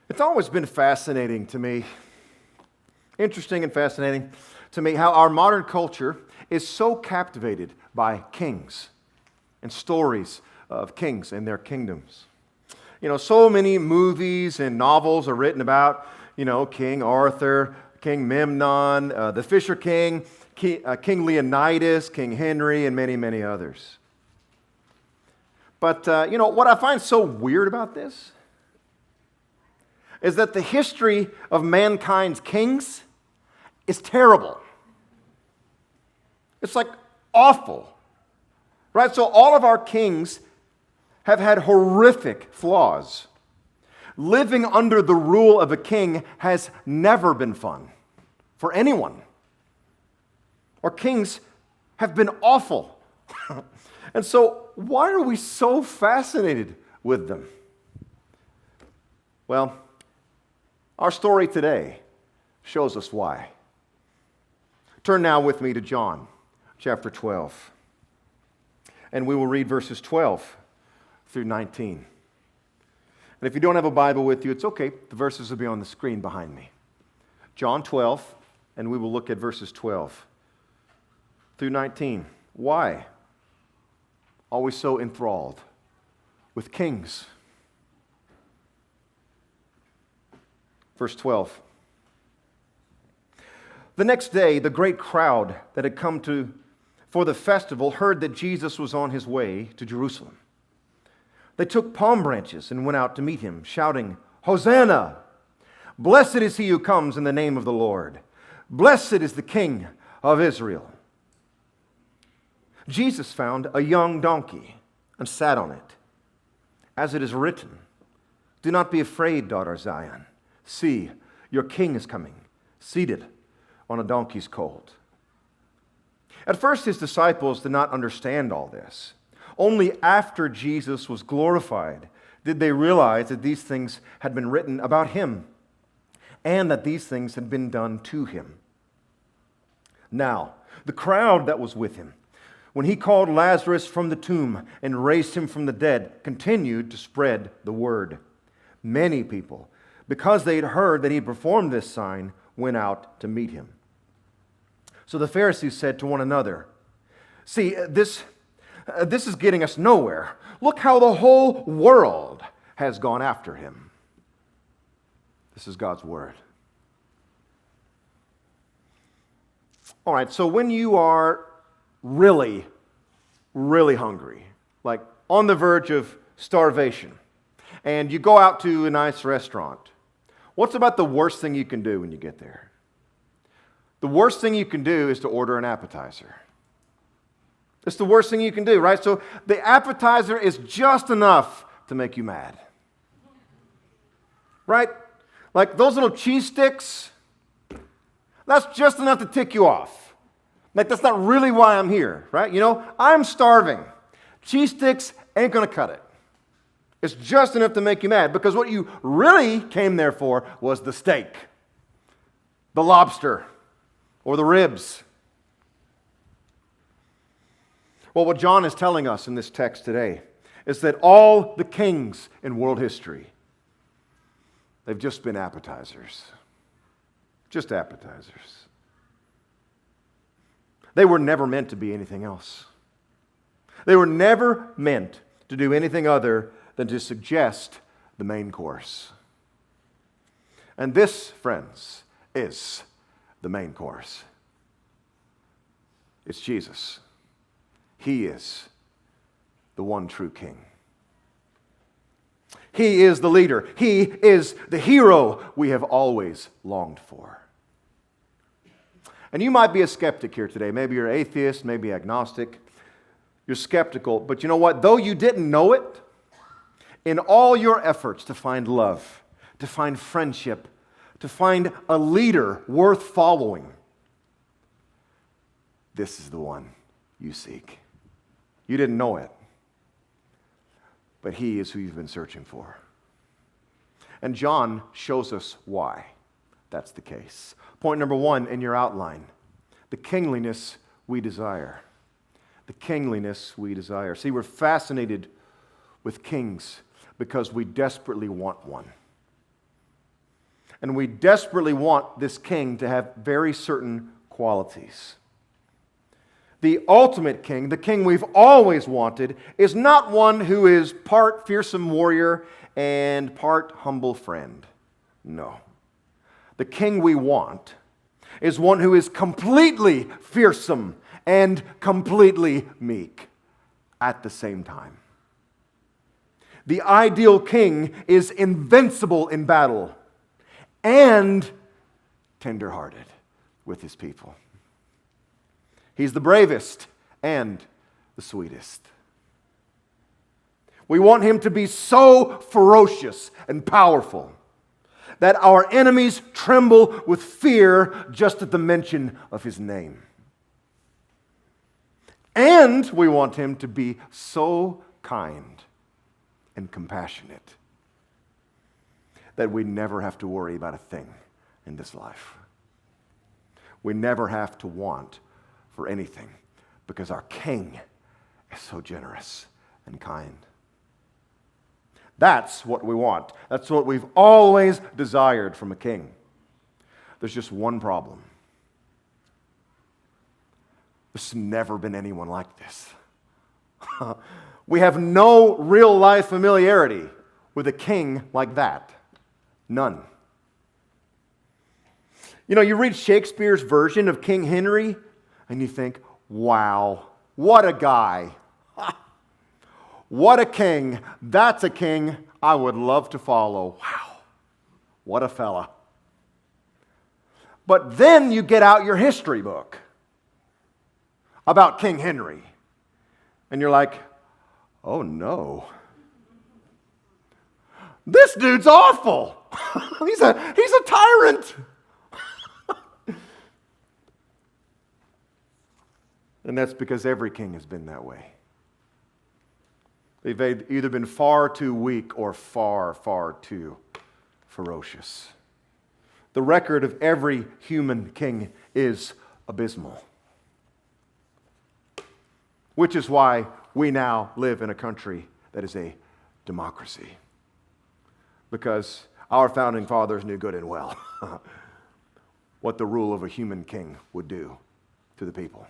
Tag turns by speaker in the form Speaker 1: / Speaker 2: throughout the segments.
Speaker 1: It's always been fascinating to me, interesting and fascinating to me, how our modern culture is so captivated by kings and stories of kings and their kingdoms. So many movies and novels are written about, King Arthur, King Memnon, the Fisher King, King Leonidas, King Henry, and many, many others. But, what I find so weird about this is that the history of mankind's kings is terrible. It's like awful, right? So all of our kings have had horrific flaws. Living under the rule of a king has never been fun for anyone. Our kings have been awful. And so why are we so fascinated with them? Well, our story today shows us why. Turn now with me to John chapter 12. And we will read verses 12 through 19. And if you don't have a Bible with you, it's okay. The verses will be on the screen behind me. John 12, and we will look at verses 12 through 19. Why? Always so enthralled with kings. Verse 12. The next day, the great crowd that had come for the festival heard that Jesus was on his way to Jerusalem. They took palm branches and went out to meet him, shouting, "Hosanna! Blessed is he who comes in the name of the Lord. Blessed is the King of Israel." Jesus found a young donkey and sat on it. As it is written, "Do not be afraid, daughter Zion. See, your king is coming, seated on a donkey's colt." At first, his disciples did not understand all this. Only after Jesus was glorified did they realize that these things had been written about him and that these things had been done to him. Now, the crowd that was with him, when he called Lazarus from the tomb and raised him from the dead, continued to spread the word. Many people, because they had heard that he had performed this sign, went out to meet him. So the Pharisees said to one another, "See, this is getting us nowhere. Look how the whole world has gone after him." This is God's word. All right, so when you are really, really hungry, like on the verge of starvation, and you go out to a nice restaurant, what's about the worst thing you can do when you get there? The worst thing you can do is to order an appetizer. It's the worst thing you can do, right? So the appetizer is just enough to make you mad. Right? Like those little cheese sticks, that's just enough to tick you off. Like that's not really why I'm here, right? I'm starving. Cheese sticks ain't going to cut it. It's just enough to make you mad because what you really came there for was the steak, the lobster, or the ribs. Well, what John is telling us in this text today is that all the kings in world history, they've just been appetizers. Just appetizers. They were never meant to be anything else. They were never meant to do anything other than to suggest the main course. And this, friends, is the main course. It's Jesus. He is the one true King. He is the leader. He is the hero we have always longed for. And you might be a skeptic here today. Maybe you're atheist, maybe agnostic. You're skeptical. But you know what? Though you didn't know it, in all your efforts to find love, to find friendship, to find a leader worth following, this is the one you seek. You didn't know it, but he is who you've been searching for. And John shows us why that's the case. Point number one in your outline, the kingliness we desire. The kingliness we desire. See, we're fascinated with kings because we desperately want one. And we desperately want this king to have very certain qualities. The ultimate king, the king we've always wanted, is not one who is part fearsome warrior and part humble friend. No. The king we want is one who is completely fearsome and completely meek at the same time. The ideal king is invincible in battle and tender-hearted with his people. He's the bravest and the sweetest. We want him to be so ferocious and powerful that our enemies tremble with fear just at the mention of his name. And we want him to be so kind and compassionate that we never have to worry about a thing in this life. We never have to want for anything because our King is so generous and kind. That's what we want. That's what we've always desired from a king. There's just one problem. There's never been anyone like this. We have no real life familiarity with a king like that. None. You know, you read Shakespeare's version of King Henry, and you think, wow, what a guy. What a king. That's a king I would love to follow. Wow, what a fella. But then you get out your history book about King Henry, and you're like, oh no. This dude's awful. He's a tyrant. And that's because every king has been that way. They've either been far too weak or far, far too ferocious. The record of every human king is abysmal. Which is why we now live in a country that is a democracy. Because our founding fathers knew good and well what the rule of a human king would do to the people.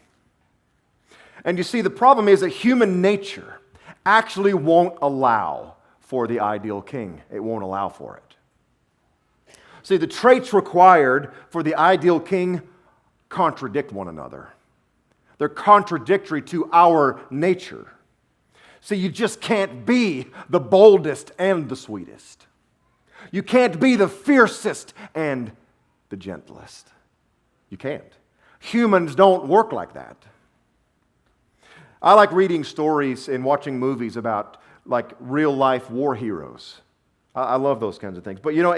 Speaker 1: And you see, the problem is that human nature actually won't allow for the ideal king. It won't allow for it. See, the traits required for the ideal king contradict one another. They're contradictory to our nature. See, you just can't be the boldest and the sweetest. You can't be the fiercest and the gentlest. You can't. Humans don't work like that. I like reading stories and watching movies about like real life war heroes. I love those kinds of things. But you know,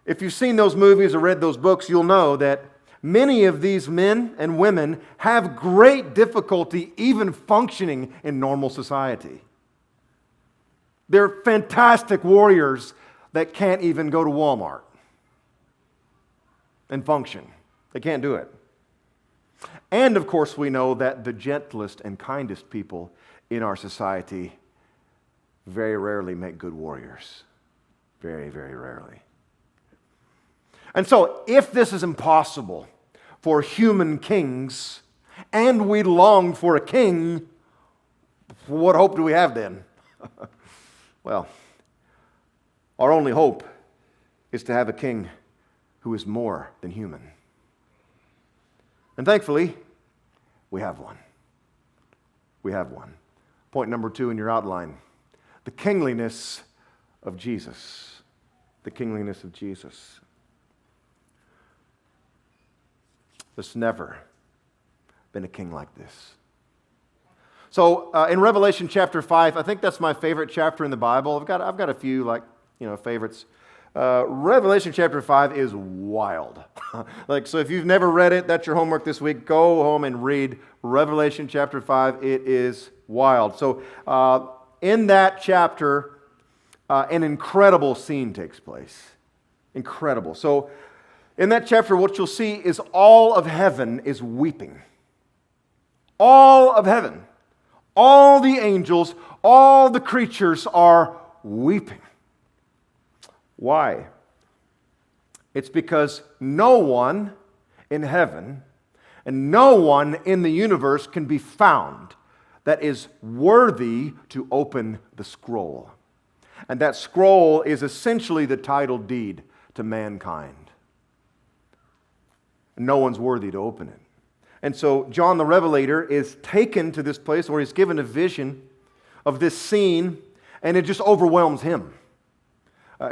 Speaker 1: if you've seen those movies or read those books, you'll know that many of these men and women have great difficulty even functioning in normal society. They're fantastic warriors that can't even go to Walmart and function. They can't do it. And of course, we know that the gentlest and kindest people in our society very rarely make good warriors. Very, very rarely. And so, if this is impossible for human kings, and we long for a king, what hope do we have then? Well, our only hope is to have a king who is more than human. And thankfully, we have one. We have one. Point number 2 in your outline. The kingliness of Jesus. The kingliness of Jesus. There's never been a king like this. So in Revelation chapter 5, I think that's my favorite chapter in the Bible. I've got a few favorites. Revelation chapter 5 is wild. So if you've never read it, that's your homework this week. Go home and read Revelation chapter 5. It is wild. So in that chapter, an incredible scene takes place. Incredible. So in that chapter, what you'll see is all of heaven is weeping. All of heaven. All the angels, all the creatures are weeping. Why? It's because no one in heaven and no one in the universe can be found that is worthy to open the scroll. And that scroll is essentially the title deed to mankind. No one's worthy to open it. And so John the Revelator is taken to this place where he's given a vision of this scene, and it just overwhelms him.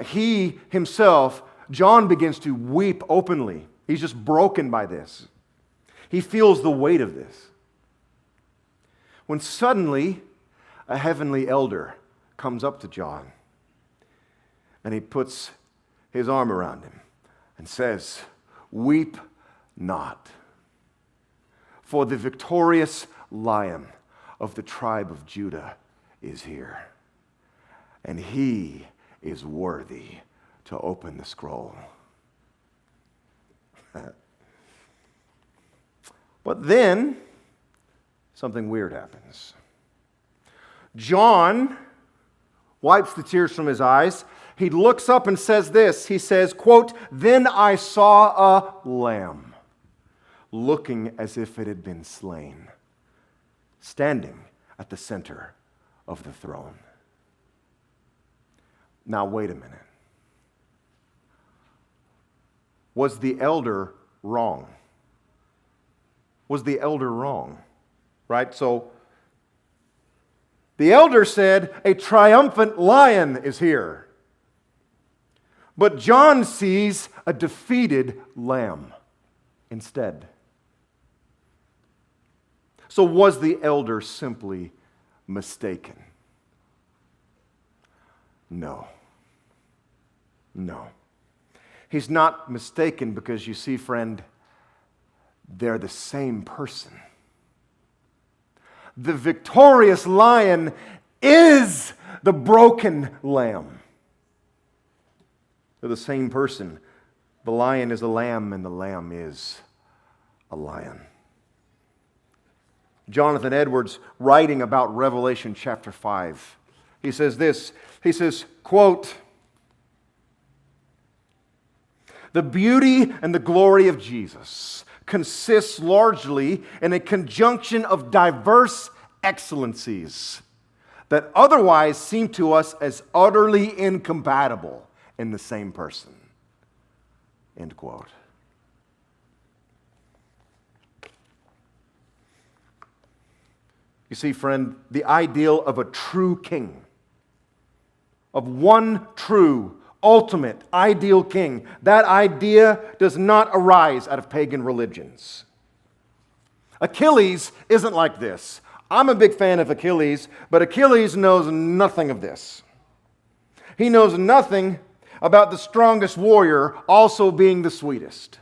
Speaker 1: He himself, John, begins to weep openly. He's just broken by this. He feels the weight of this. When suddenly a heavenly elder comes up to John, and he puts his arm around him and says, "Weep not, for the victorious Lion of the tribe of Judah is here, and he is worthy to open the scroll." But then something weird happens. John wipes the tears from his eyes. He looks up and says this. He says, quote, "Then I saw a lamb, looking as if it had been slain, standing at the center of the throne." Now, wait a minute. Was the elder wrong? Was the elder wrong? Right? So, the elder said, "A triumphant lion is here." But John sees a defeated lamb instead. So was the elder simply mistaken? No. No. He's not mistaken because, you see, friend, they're the same person. The victorious lion is the broken lamb. They're the same person. The lion is a lamb, and the lamb is a lion. Jonathan Edwards, writing about Revelation chapter 5, he says this. He says, quote, "The beauty and the glory of Jesus consists largely in a conjunction of diverse excellencies that otherwise seem to us as utterly incompatible in the same person." End quote. You see, friend, the ideal of a true king, of one true, ultimate, ideal king, that idea does not arise out of pagan religions. Achilles isn't like this. I'm a big fan of Achilles, but Achilles knows nothing of this. He knows nothing about the strongest warrior also being the sweetest.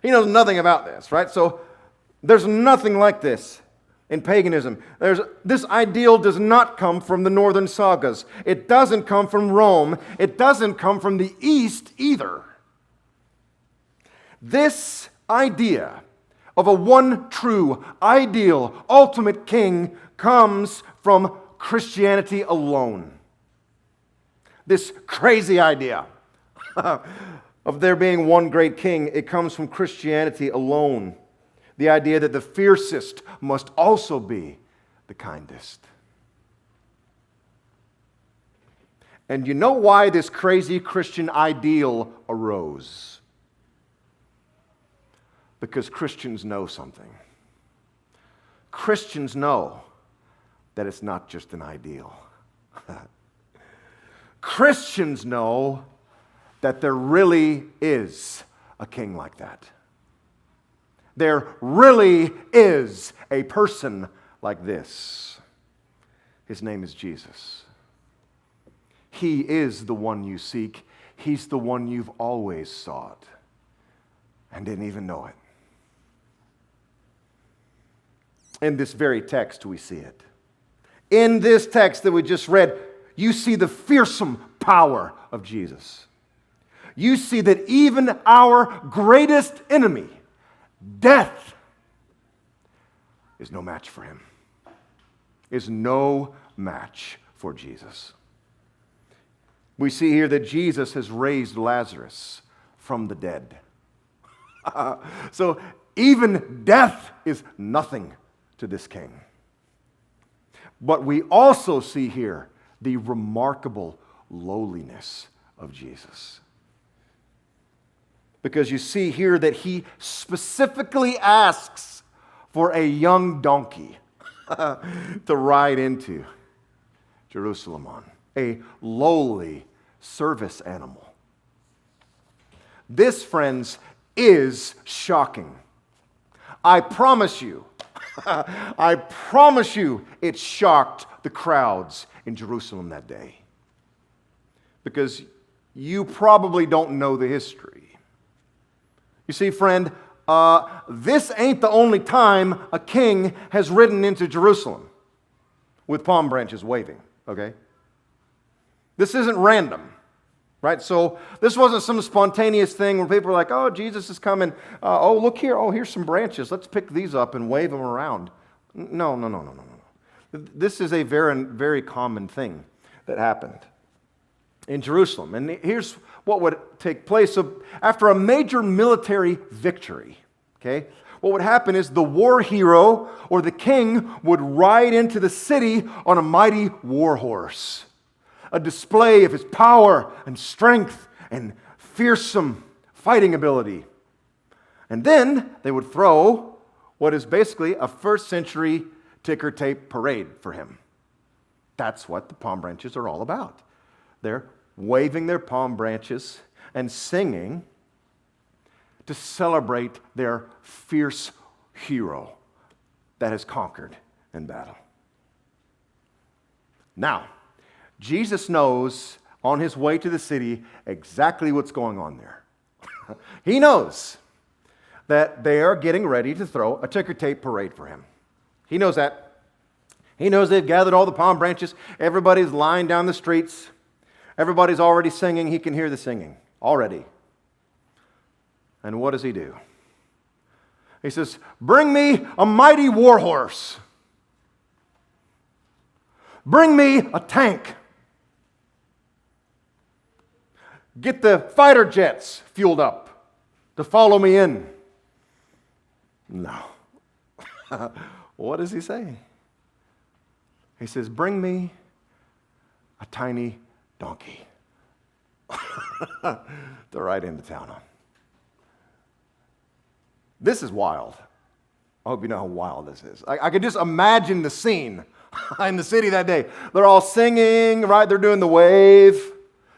Speaker 1: He knows nothing about this, right? So there's nothing like this in paganism. This ideal does not come from the northern sagas. It doesn't come from Rome. It doesn't come from the East either. This idea of a one true, ideal, ultimate king comes from Christianity alone. This crazy idea of there being one great king, it comes from Christianity alone. The idea that the fiercest must also be the kindest. And you know why this crazy Christian ideal arose? Because Christians know something. Christians know that it's not just an ideal. Christians know that there really is a king like that. There really is a person like this. His name is Jesus. He is the one you seek. He's the one you've always sought and didn't even know it. In this very text, we see it. In this text that we just read, you see the fearsome power of Jesus. You see that even our greatest enemy, death, is no match for him. Is no match for Jesus. We see here that Jesus has raised Lazarus from the dead. So even death is nothing to this king. But we also see here the remarkable lowliness of Jesus. Because you see here that he specifically asks for a young donkey to ride into Jerusalem on, a lowly service animal. This, friends, is shocking. I promise you, it shocked the crowds in Jerusalem that day. Because you probably don't know the history. You see, friend, this ain't the only time a king has ridden into Jerusalem with palm branches waving, okay? This isn't random, right? So this wasn't some spontaneous thing where people are like, oh, Jesus is coming. Oh, look here. Oh, here's some branches. Let's pick these up and wave them around. No. This is a very, very common thing that happened in Jerusalem. And here's what would take place. So after a major military victory, okay, what would happen is the war hero or the king would ride into the city on a mighty war horse, a display of his power and strength and fearsome fighting ability. And then they would throw what is basically a first century ticker tape parade for him. That's what the palm branches are all about. They're waving their palm branches and singing to celebrate their fierce hero that has conquered in battle. Now, Jesus knows on his way to the city exactly what's going on there. He knows that they are getting ready to throw a ticker tape parade for him. He knows that. He knows they've gathered all the palm branches. Everybody's lying down the streets. Everybody's already singing. He can hear the singing already. And what does he do? He says, bring me a mighty war horse. Bring me a tank. Get the fighter jets fueled up to follow me in. No. What does he say? He says, bring me a tiny donkey to ride into town on. This is wild. I hope you know how wild this is. I could just imagine the scene in the city that day. They're all singing, right? They're doing the wave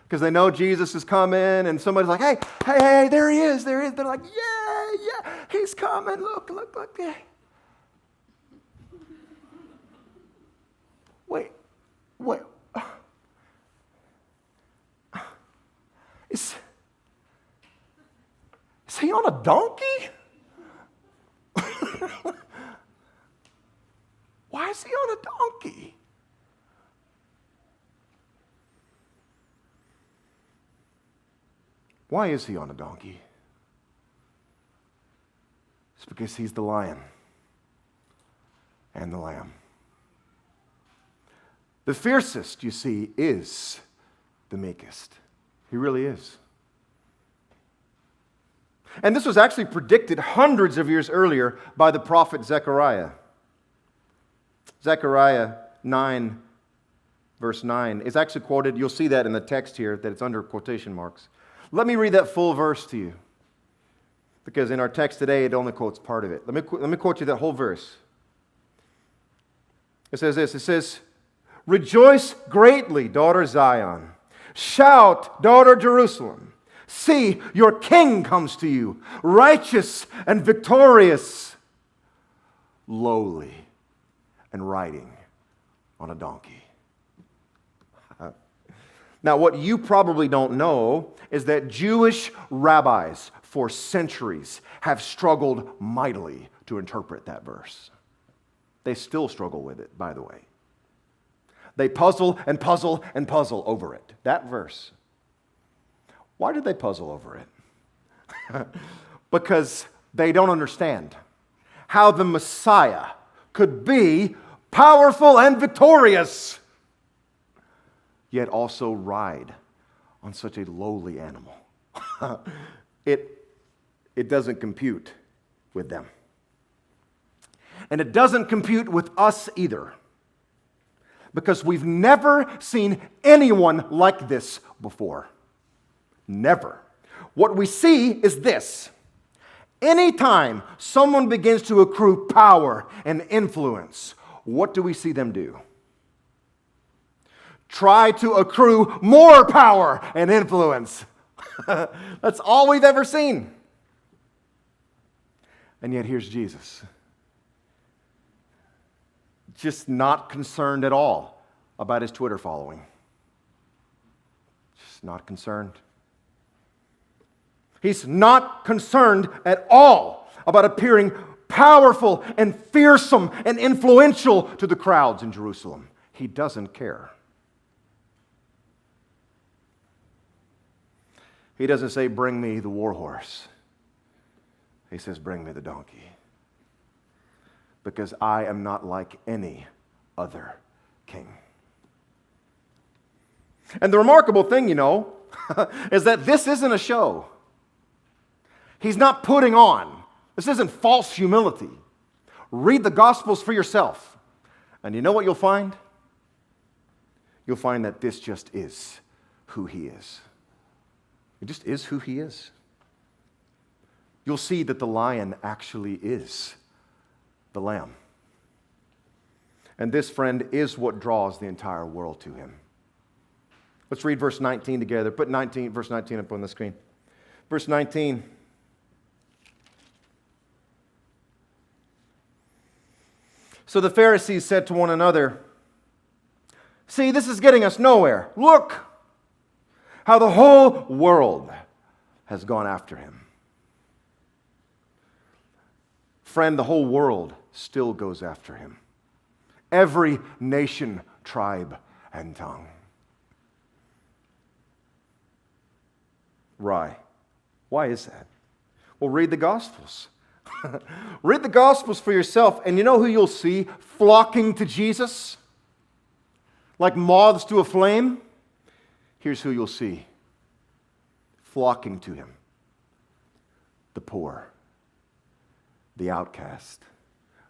Speaker 1: because they know Jesus is coming, and somebody's like, hey, there he is. They're like, yeah, he's coming. Look. Yeah. Wait. Is he on a donkey? Why is he on a donkey? Why is he on a donkey? It's because he's the lion and the lamb. The fiercest, you see, is the meekest. He really is. And this was actually predicted hundreds of years earlier by the prophet Zechariah. Zechariah 9, verse 9 is actually quoted. You'll see that in the text here, that it's under quotation marks. Let me read that full verse to you, because in our text today, it only quotes part of it. Let me quote you that whole verse. It says this. It says, rejoice greatly, daughter Zion. Shout, daughter Jerusalem. See, your king comes to you, righteous and victorious, lowly and riding on a donkey. Now, what you probably don't know is that Jewish rabbis for centuries have struggled mightily to interpret that verse. They still struggle with it, by the way. They puzzle over it. That verse. Why did they puzzle over it? Because they don't understand how the Messiah could be powerful and victorious, yet also ride on such a lowly animal. It doesn't compute with them. And it doesn't compute with us either. Because we've never seen anyone like this before. Never. What we see is this. Anytime someone begins to accrue power and influence, what do we see them do? Try to accrue more power and influence. That's all we've ever seen. And yet here's Jesus. Just not concerned at all about his Twitter following. Just not concerned. He's not concerned at all about appearing powerful and fearsome and influential to the crowds in Jerusalem. He doesn't care. He doesn't say, "Bring me the war horse." He says, "Bring me the donkey. Because I am not like any other king." And the remarkable thing, is that this isn't a show. He's not putting on. This isn't false humility. Read the Gospels for yourself. And you know what you'll find? You'll find that this just is who he is. It just is who he is. You'll see that the lion actually is the lamb. And this, friend, is what draws the entire world to him. Let's read verse 19 together. Put verse 19 up on the screen. Verse 19. So the Pharisees said to one another, "See, this is getting us nowhere. Look how the whole world has gone after him." Friend, the whole world still goes after him. Every nation, tribe, and tongue. Why? Why is that? Well, read the Gospels. Read the Gospels for yourself, and you know who you'll see flocking to Jesus? Like moths to a flame? Here's who you'll see flocking to him. The poor, the outcast,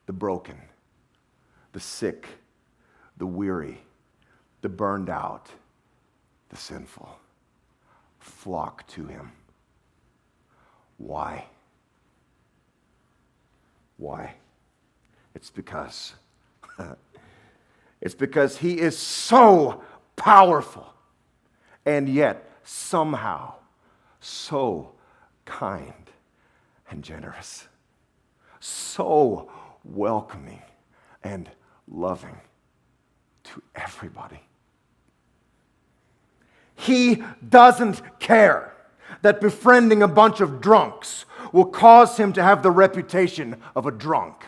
Speaker 1: the broken, the sick, the weary, the burned out, the sinful. Flock to him. Why? Why? It's because he is so powerful and yet somehow so kind and generous, so welcoming and loving to everybody. He doesn't care that befriending a bunch of drunks will cause him to have the reputation of a drunk.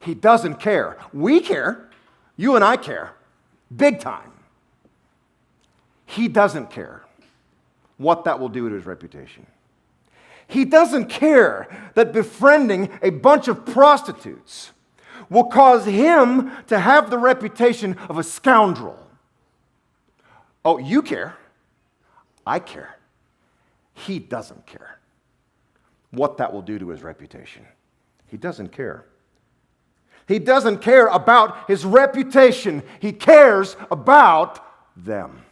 Speaker 1: He doesn't care. We care. You and I care. Big time. He doesn't care what that will do to his reputation. He doesn't care that befriending a bunch of prostitutes will cause him to have the reputation of a scoundrel. Oh, you care. I care. He doesn't care what that will do to his reputation. He doesn't care. He doesn't care about his reputation. He cares about them.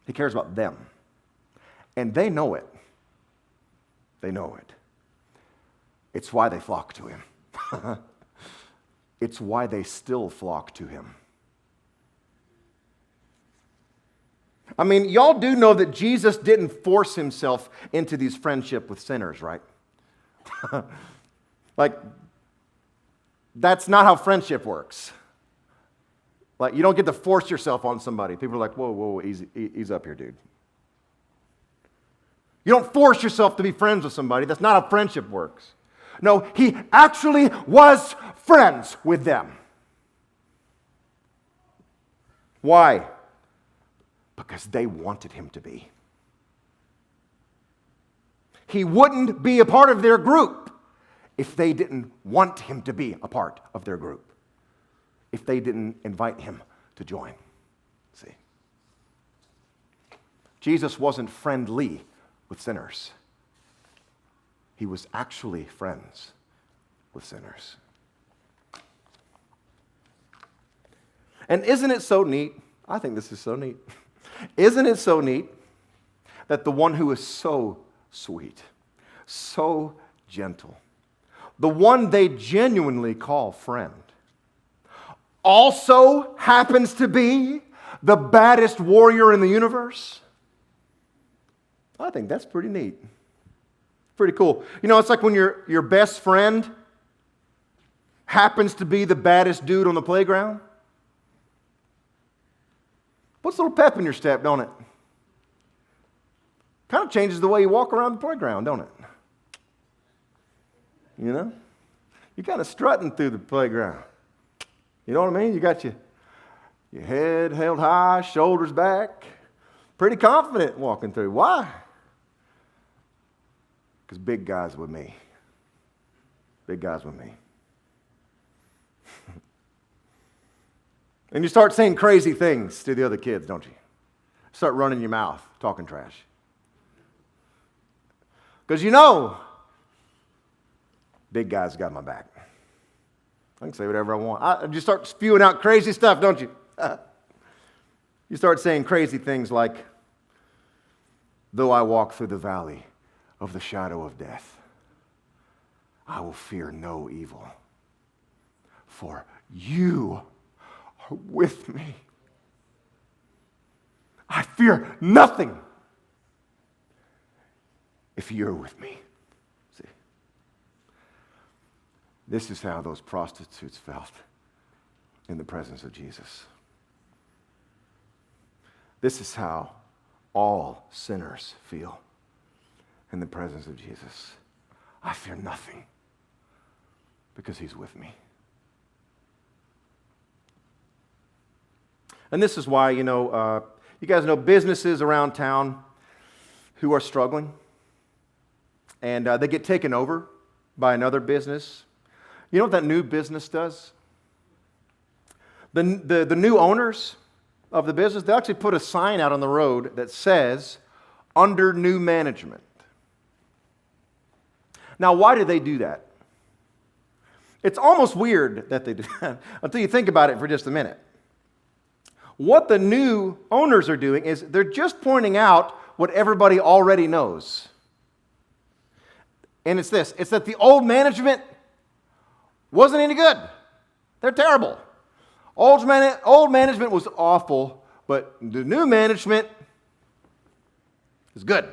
Speaker 1: He cares about them. And they know it. They know it. It's why they flock to him. It's why they still flock to him. I mean, y'all do know that Jesus didn't force himself into these friendship with sinners, right? Like, that's not how friendship works. Like, you don't get to force yourself on somebody. People are like, whoa, ease up here, dude. You don't force yourself to be friends with somebody. That's not how friendship works. No, he actually was friends with them. Why? Because they wanted him to be. He wouldn't be a part of their group if they didn't want him to be a part of their group. If they didn't invite him to join. See? Jesus wasn't friendly with sinners. He was actually friends with sinners. And isn't it so neat? I think this is so neat. Isn't it so neat that the one who is so sweet, so gentle, the one they genuinely call friend, also happens to be the baddest warrior in the universe? I think that's pretty neat. Pretty cool. You know, it's like when your best friend happens to be the baddest dude on the playground. Puts a little pep in your step, don't it? Kind of changes the way you walk around the playground, don't it? You know? You're kind of strutting through the playground. You know what I mean? You got your head held high, shoulders back, pretty confident walking through. Why? Because big guys with me. Big guys with me. And you start saying crazy things to the other kids, don't you? Start running your mouth, talking trash. Because you know, big guys got my back. I can say whatever I want. You start spewing out crazy stuff, don't you? You start saying crazy things like, though I walk through the valley of the shadow of death, I will fear no evil, for you are with me. I fear nothing if you're with me. See, this is how those prostitutes felt in the presence of Jesus. This is how all sinners feel in the presence of Jesus. I fear nothing because he's with me. And this is why, you guys know businesses around town who are struggling, and they get taken over by another business. You know what that new business does? The new owners of the business, they actually put a sign out on the road that says, under new management. Now, why do they do that? It's almost weird that they do that until you think about it for just a minute. What the new owners are doing is they're just pointing out what everybody already knows. And it's this, it's that the old management wasn't any good. They're terrible. Old management was awful, but the new management is good.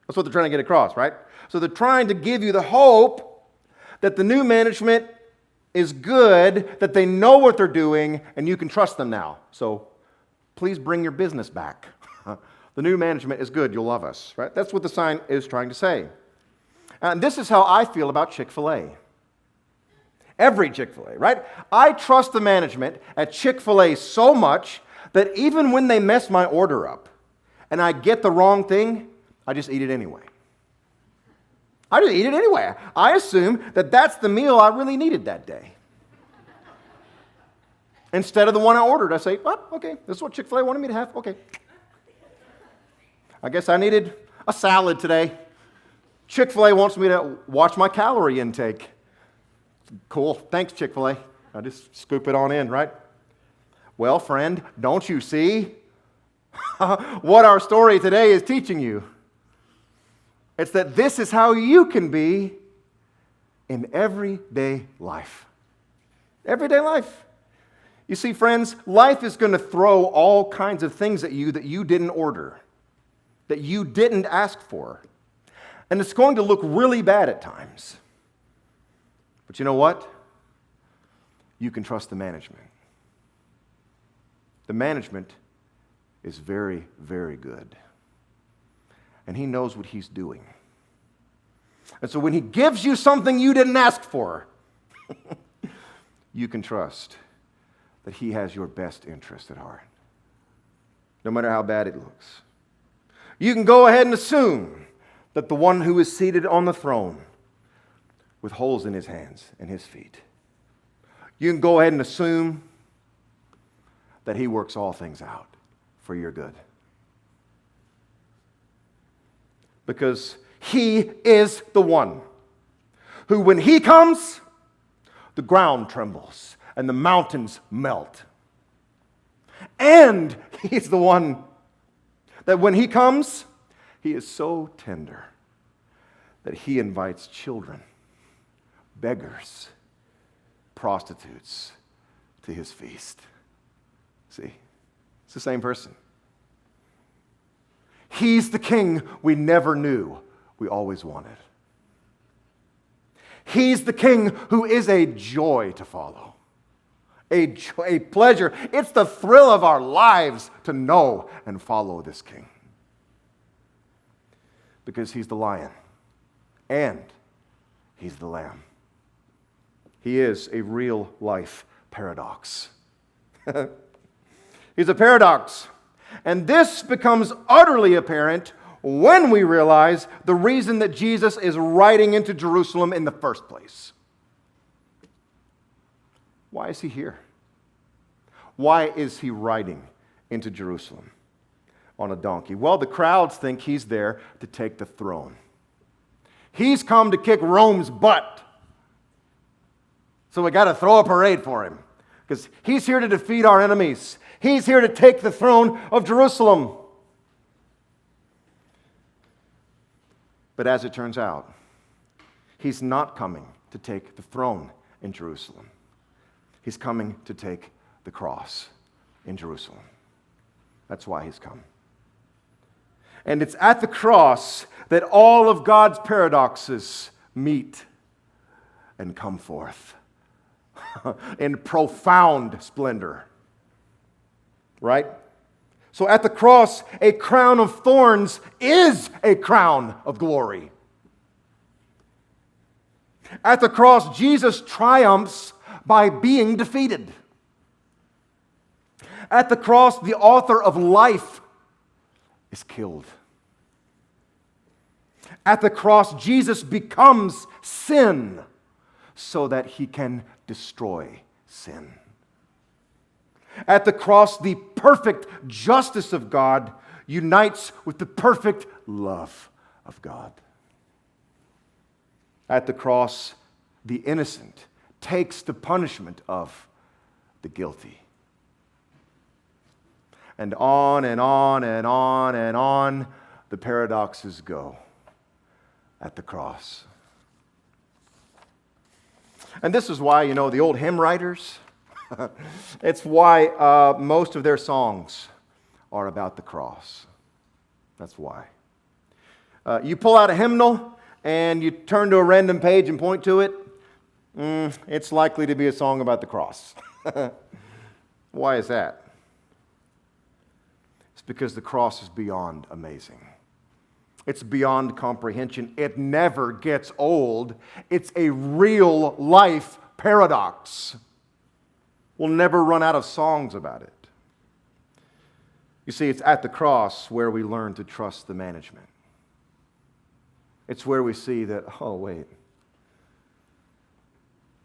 Speaker 1: That's what they're trying to get across, right? So they're trying to give you the hope that the new management is good, that they know what they're doing, and you can trust them now. So please bring your business back. The new management is good. You'll love us, right? That's what the sign is trying to say. And this is how I feel about Chick-fil-A. Every Chick-fil-A, right? I trust the management at Chick-fil-A so much that even when they mess my order up and I get the wrong thing, I just eat it anyway. I just eat it anyway. I assume that that's the meal I really needed that day. Instead of the one I ordered, I say, oh, okay, this is what Chick-fil-A wanted me to have. Okay. I guess I needed a salad today. Chick-fil-A wants me to watch my calorie intake. Cool. Thanks, Chick-fil-A. I just scoop it on in, right? Well, friend, don't you see what our story today is teaching you? It's that this is how you can be in everyday life. Everyday life. You see, friends, life is going to throw all kinds of things at you that you didn't order, that you didn't ask for. And it's going to look really bad at times. But you know what? You can trust the management. The management is very, very good. And he knows what he's doing. And so when he gives you something you didn't ask for, you can trust that he has your best interest at heart, no matter how bad it looks. You can go ahead and assume that the one who is seated on the throne with holes in his hands and his feet, you can go ahead and assume that he works all things out for your good. Because he is the one who, when he comes, the ground trembles and the mountains melt. And he's the one that when he comes, he is so tender that he invites children, beggars, prostitutes to his feast. See, it's the same person. He's the king we never knew we always wanted. He's the king who is a joy to follow, a pleasure. It's the thrill of our lives to know and follow this king. Because he's the lion and he's the lamb. He is a real life paradox. He's a paradox. And this becomes utterly apparent when we realize the reason that Jesus is riding into Jerusalem in the first place. Why is he here? Why is he riding into Jerusalem on a donkey? Well, the crowds think he's there to take the throne. He's come to kick Rome's butt. So we got to throw a parade for him. Because he's here to defeat our enemies. He's here to take the throne of Jerusalem. But as it turns out, he's not coming to take the throne in Jerusalem. He's coming to take the cross in Jerusalem. That's why he's come. And it's at the cross that all of God's paradoxes meet and come forth in profound splendor. Right? So at the cross, a crown of thorns is a crown of glory. At the cross, Jesus triumphs by being defeated. At the cross, the author of life is killed. At the cross, Jesus becomes sin so that he can destroy sin. At the cross, the perfect justice of God unites with the perfect love of God. At the cross, the innocent takes the punishment of the guilty. And on and on and on and on the paradoxes go at the cross. And this is why, the old hymn writers, it's why most of their songs are about the cross. That's why. You pull out a hymnal and you turn to a random page and point to it, it's likely to be a song about the cross. Why is that? It's because the cross is beyond amazing. It's beyond comprehension. It never gets old. It's a real life paradox. We'll never run out of songs about it. You see, it's at the cross where we learn to trust the management. It's where we see that, oh, wait,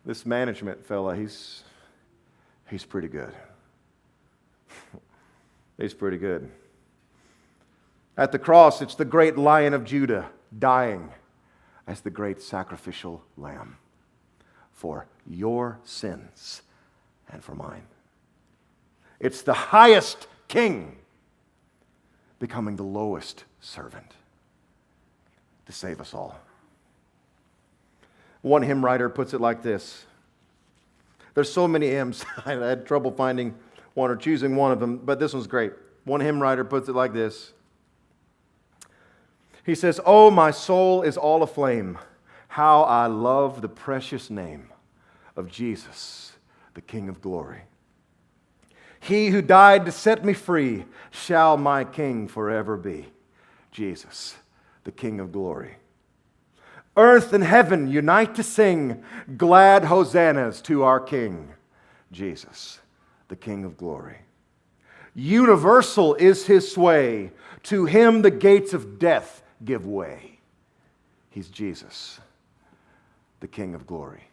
Speaker 1: this management fella, he's pretty good. He's pretty good. At the cross, it's the great Lion of Judah dying as the great sacrificial lamb for your sins and for mine. It's the highest king becoming the lowest servant to save us all. One hymn writer puts it like this. There's so many hymns, I had trouble finding one or choosing one of them, but this one's great. One hymn writer puts it like this. He says, "Oh, my soul is all aflame. How I love the precious name of Jesus, the King of glory. He who died to set me free shall my King forever be. Jesus, the King of glory. Earth and heaven unite to sing glad hosannas to our King, Jesus, the King of glory. Universal is his sway. To him the gates of death give way. He's Jesus, the King of glory."